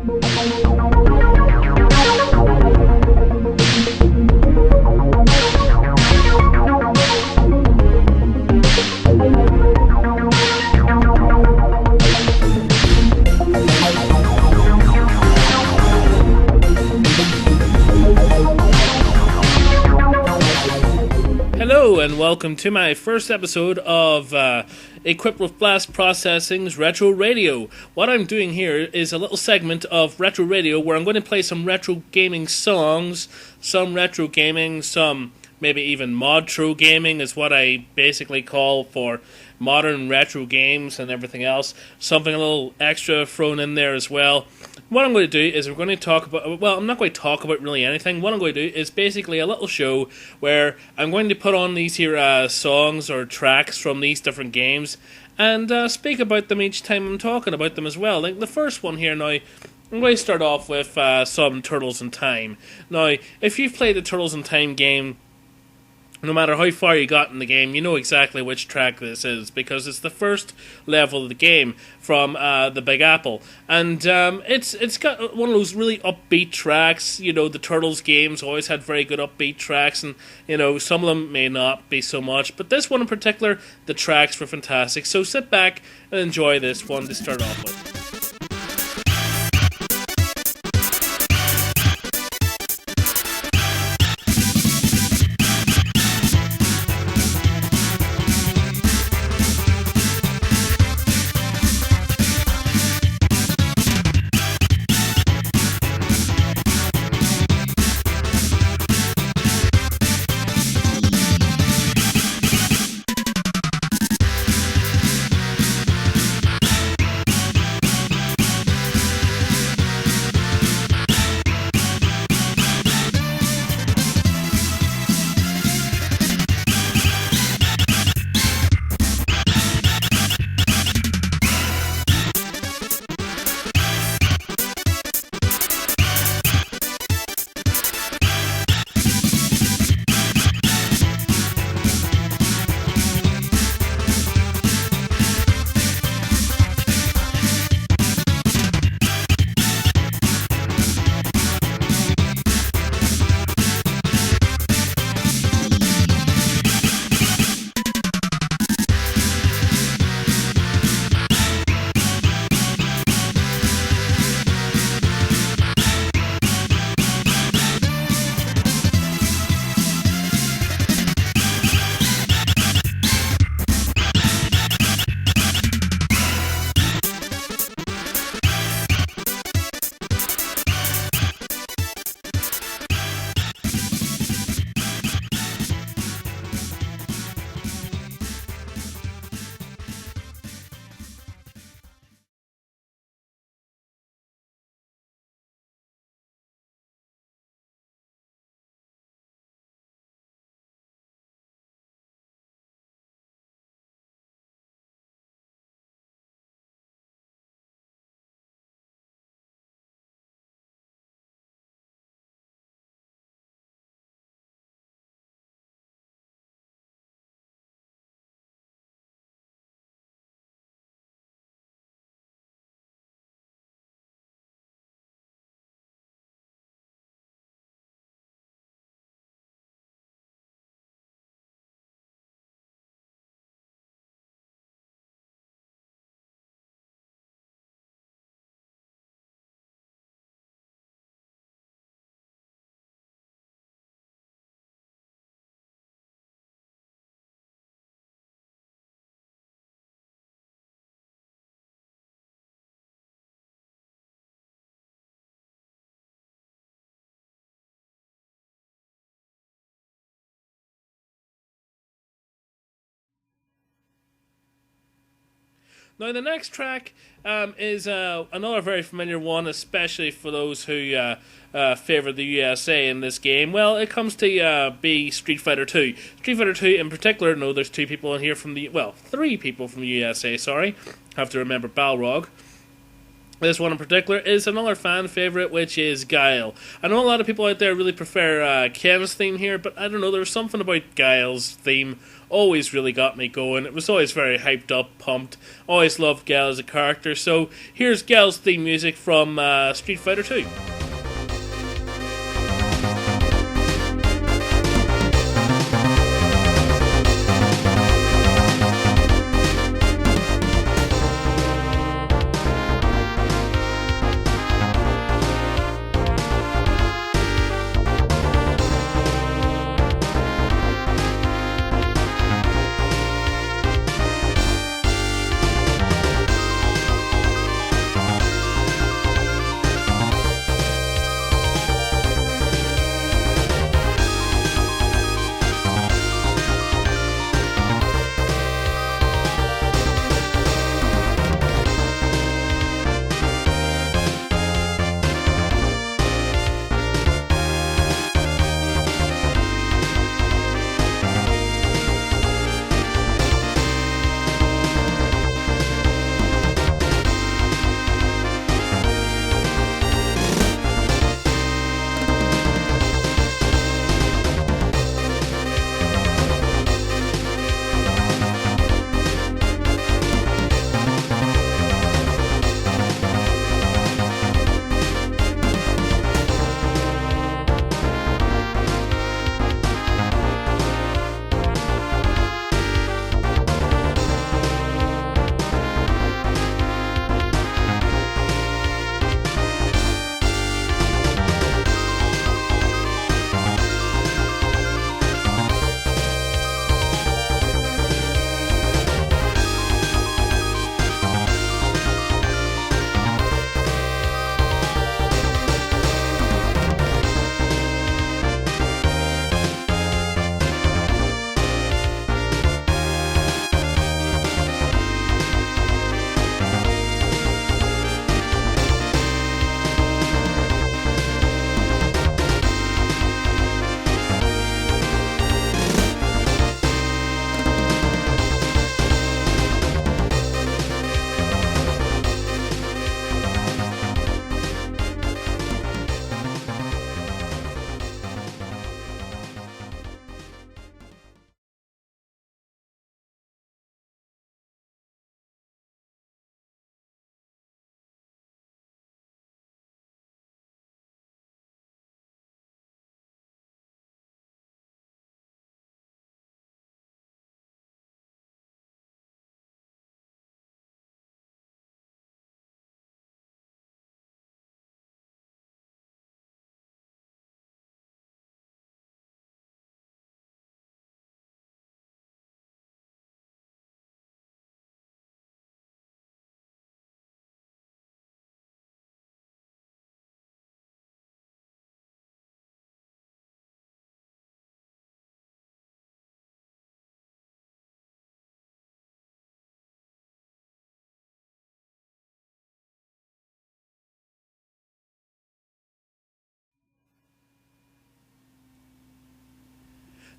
Hello and welcome to my first episode of Equipped with Blast Processing's Retro Radio. What I'm doing here is a little segment of Retro Radio where I'm going to play some retro gaming songs, some retro gaming, some maybe even mod-tro gaming is what I basically call for modern retro games and everything else. Something a little extra thrown in there as well. What I'm going to do is we're going to talk about, well, I'm not going to talk about really anything. What I'm going to do is basically a little show where I'm going to put on these here songs or tracks from these different games and speak about them each time I'm talking about them as well. Like the first one here now, I'm going to start off with some Turtles in Time. Now, if you've played the Turtles in Time game, no matter how far you got in the game, you know exactly which track this is, because it's the first level of the game from the Big Apple. And it's got one of those really upbeat tracks. You know, the Turtles games always had very good upbeat tracks, and, you know, some of them may not be so much. But this one in particular, the tracks were fantastic. So sit back and enjoy this one to start off with. Now, the next track is another very familiar one, especially for those who favour the USA in this game. Well, it comes to be Street Fighter 2. Street Fighter 2 in particular, no, there's two people in here from the, well, three people from the USA, sorry. Have to remember Balrog. This one in particular is another fan favorite, which is Guile. I know a lot of people out there really prefer Ken's theme here, but I don't know, there's something about Guile's theme always really got me going. It was always very hyped up, pumped. Always loved Guile as a character. So here's Guile's theme music from Street Fighter 2.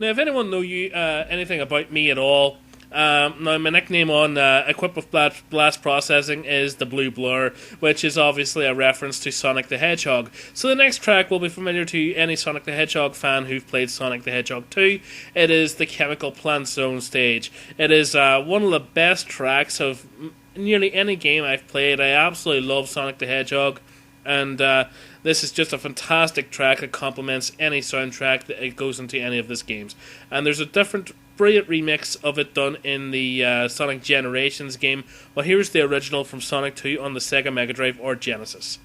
Now, if anyone know you anything about me at all, now my nickname on Equipped with Blast Processing is the Blue Blur, which is obviously a reference to Sonic the Hedgehog. So the next track will be familiar to any Sonic the Hedgehog fan who've played Sonic the Hedgehog 2. It is the Chemical Plant Zone stage. It is one of the best tracks of nearly any game I've played. I absolutely love Sonic the Hedgehog, and this is just a fantastic track that complements any soundtrack that it goes into any of these games. And there's a different, brilliant remix of it done in the Sonic Generations game. Well, here's the original from Sonic 2 on the Sega Mega Drive or Genesis.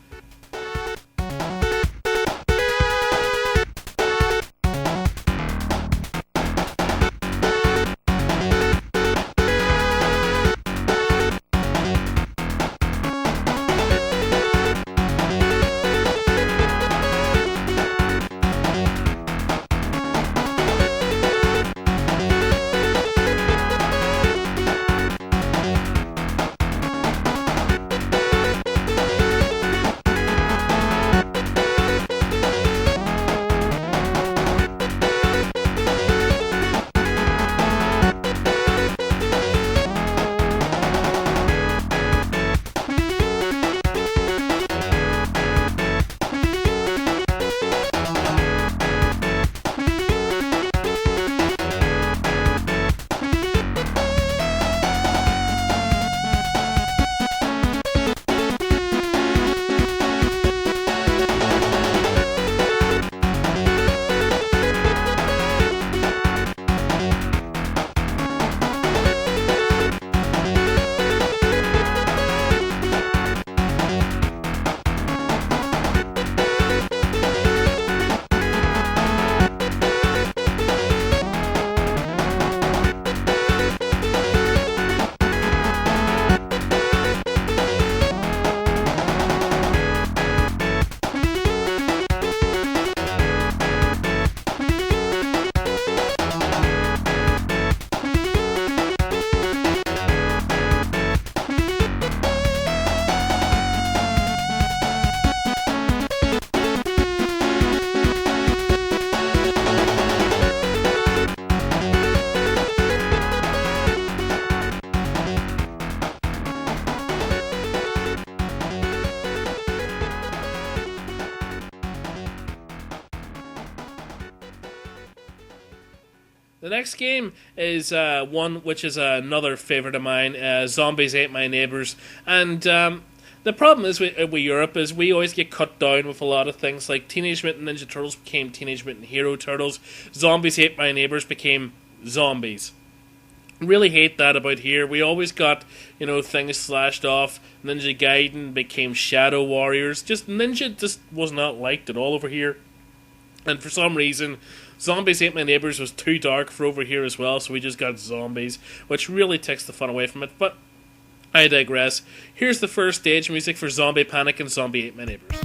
The next game is one which is another favourite of mine, Zombies Ate My Neighbours. And the problem is with Europe is we always get cut down with a lot of things, like Teenage Mutant Ninja Turtles became Teenage Mutant Hero Turtles, Zombies Ate My Neighbours became Zombies. Really hate that about here. We always got, things slashed off. Ninja Gaiden became Shadow Warriors. Ninja just was not liked at all over here. And for some reason, Zombies Ate My Neighbours was too dark for over here as well, so we just got Zombies, which really takes the fun away from it. But I digress. Here's the first stage music for Zombie Panic and Zombie Ate My Neighbours.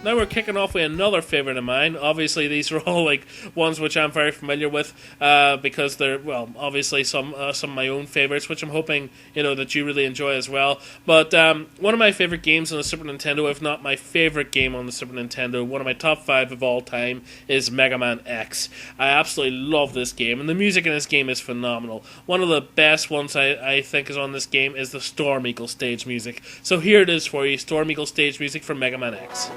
Now we're kicking off with another favourite of mine. Obviously, these are all ones which I'm very familiar with because they're obviously some of my own favourites, which I'm hoping that you really enjoy as well. But one of my favourite games on the Super Nintendo, if not my favourite game on the Super Nintendo, one of my top 5 of all time, is Mega Man X. I absolutely love this game, and the music in this game is phenomenal. One of the best ones I think is on this game is the Storm Eagle stage music. So here it is for you, Storm Eagle stage music from Mega Man X.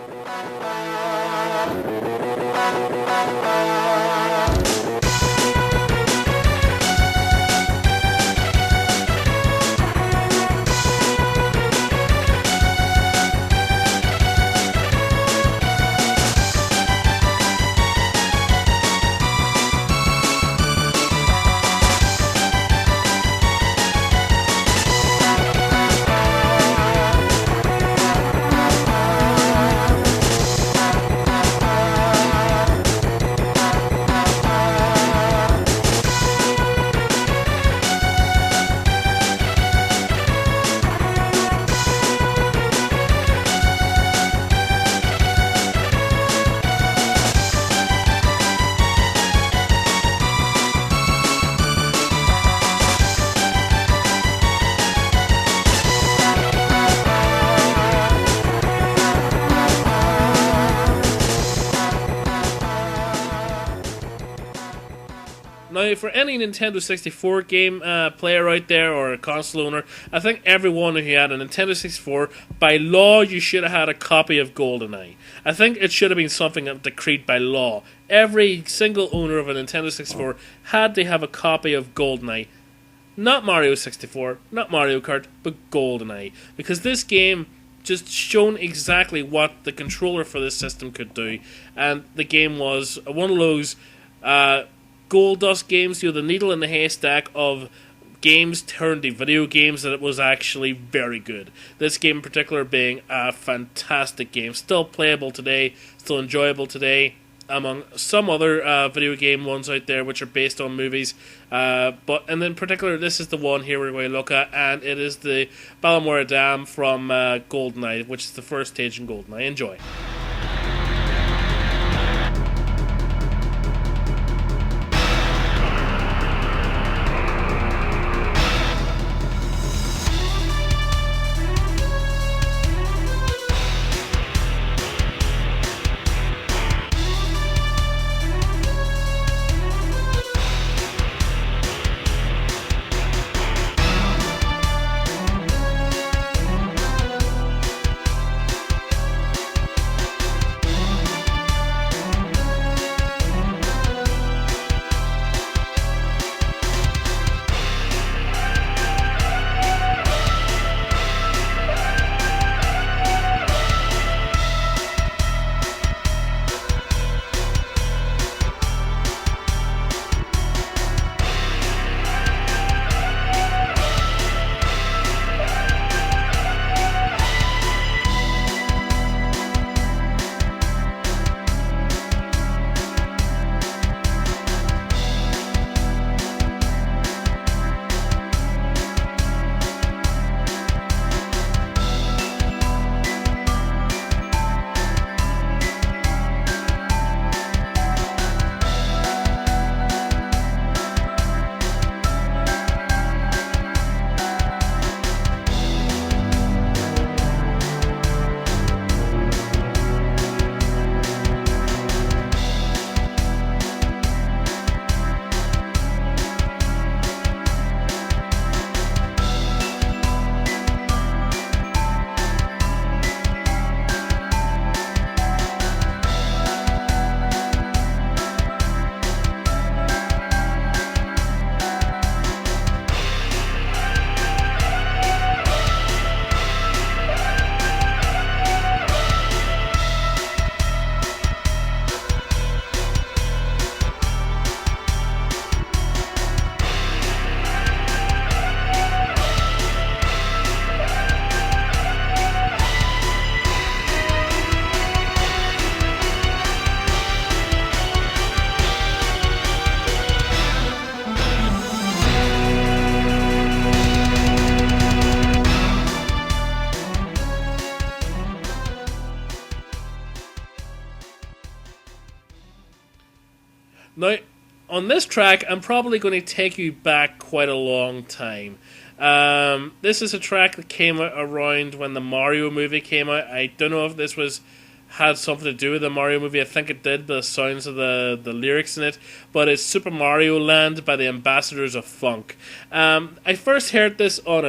Now, for any Nintendo 64 game player out there or a console owner, I think everyone who had a Nintendo 64, by law, you should have had a copy of GoldenEye. I think it should have been something decreed by law. Every single owner of a Nintendo 64 had to have a copy of GoldenEye. Not Mario 64, not Mario Kart, but GoldenEye. Because this game just shown exactly what the controller for this system could do. And the game was one of those gold dust games, the needle in the haystack of games turned to video games that it was actually very good. This game in particular being a fantastic game, still playable today, still enjoyable today, among some other video game ones out there which are based on movies. And in particular, this is the one here we're going to look at, and it is the Balamora Dam from GoldenEye, which is the first stage in GoldenEye. Enjoy. Now, on this track, I'm probably going to take you back quite a long time. This is a track that came out around when the Mario movie came out. I don't know if this had something to do with the Mario movie. I think it did, the sounds of the lyrics in it. But it's Super Mario Land by the Ambassadors of Funk. I first heard this on a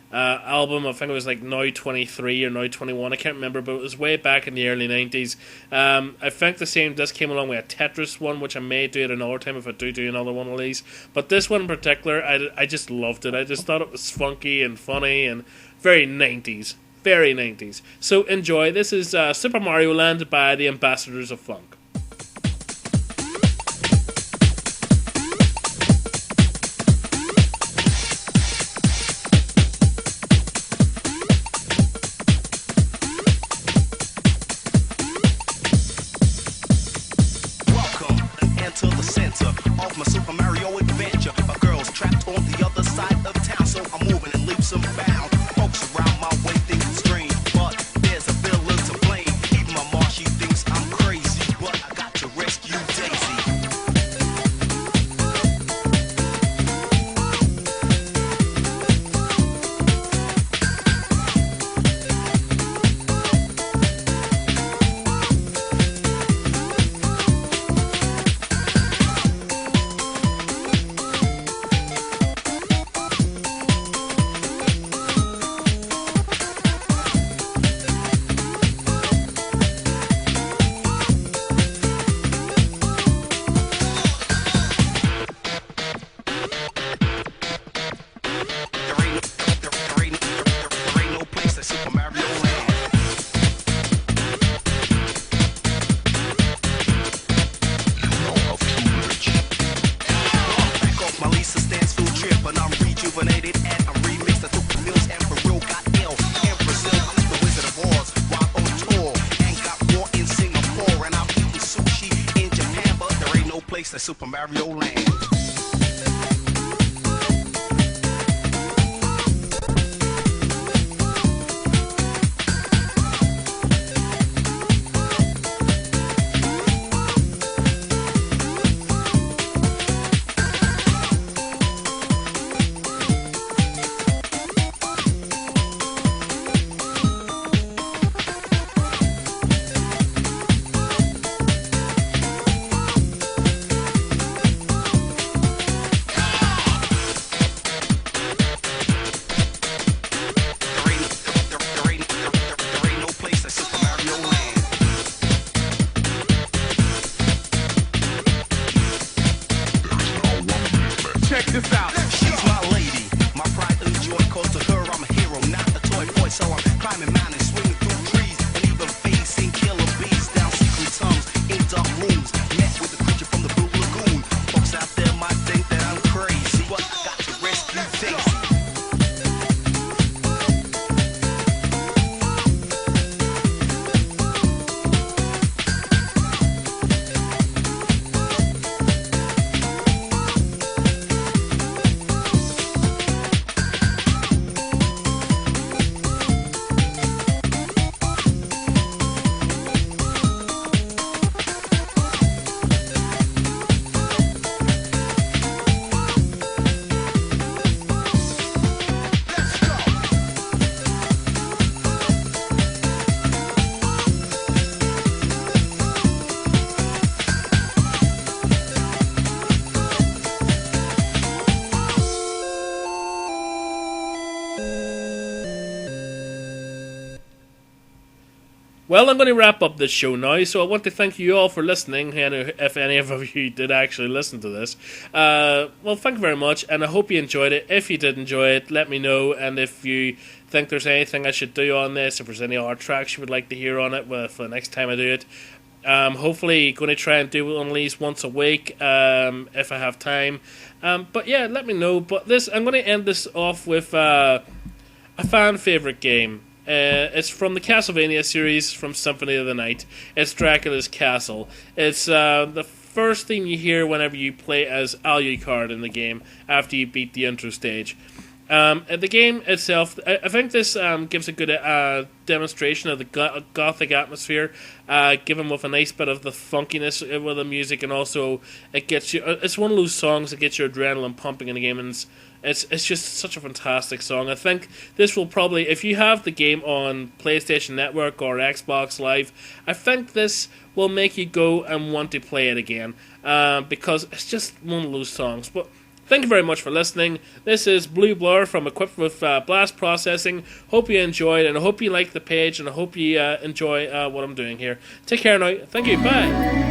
album. I think it was like Now 23 or Now 21. I can't remember, but it was way back in the early 90s. I think the same disc came along with a Tetris one, which I may do at another time if I do another one of these. But this one in particular, I just loved it. I just thought it was funky and funny and very 90s. Very 90s. So enjoy. This is Super Mario Land by the Ambassadors of Funk. To the center of my Super Mario adventure. A girl's trapped on the other side of town, so I'm moving in leaps and bounds. Folks around my way think I'm strange, but there's a villain to blame. Even my mom, she thinks I'm crazy, but I got to rescue Daisy. but I'm rejuvenated and I'm remixed. I took the pills and for real got ill. In Brazil, I'm the Wizard of Oz while on tour. And got war in Singapore. And I'm eating sushi in Japan, but there ain't no place like Super Mario Land. Check this out. She's my lady, my pride and joy. Cause to her I'm a hero, not a toy boy. So I'm climbing mountains, swinging through trees, and even facing killer bees down secret tunnels in dark rooms. Met with a creature from the Blue Lagoon. Folks out there might think that I'm crazy, but I got to rescue Daisy. Well, I'm going to wrap up this show now, so I want to thank you all for listening, and if any of you did actually listen to this. Well, thank you very much, and I hope you enjoyed it. If you did enjoy it, let me know, and if you think there's anything I should do on this, if there's any other tracks you would like to hear on it for the next time I do it. Hopefully going to try and do it at least once a week, if I have time. But yeah, let me know. But I'm going to end this off with a fan favourite game. It's from the Castlevania series from Symphony of the Night. It's Dracula's Castle. It's the first thing you hear whenever you play as Alucard in the game after you beat the intro stage. The game itself, I think this gives a good demonstration of the gothic atmosphere, given with a nice bit of the funkiness with the music, and also it gets you. It's one of those songs that gets your adrenaline pumping in the game, and it's just such a fantastic song. I think this will probably, if you have the game on PlayStation Network or Xbox Live, I think this will make you go and want to play it again, because it's just one of those songs. But thank you very much for listening. This is Blue Blur from Equipped with Blast Processing. Hope you enjoyed, and I hope you like the page, and I hope you enjoy what I'm doing here. Take care now. Thank you. Bye.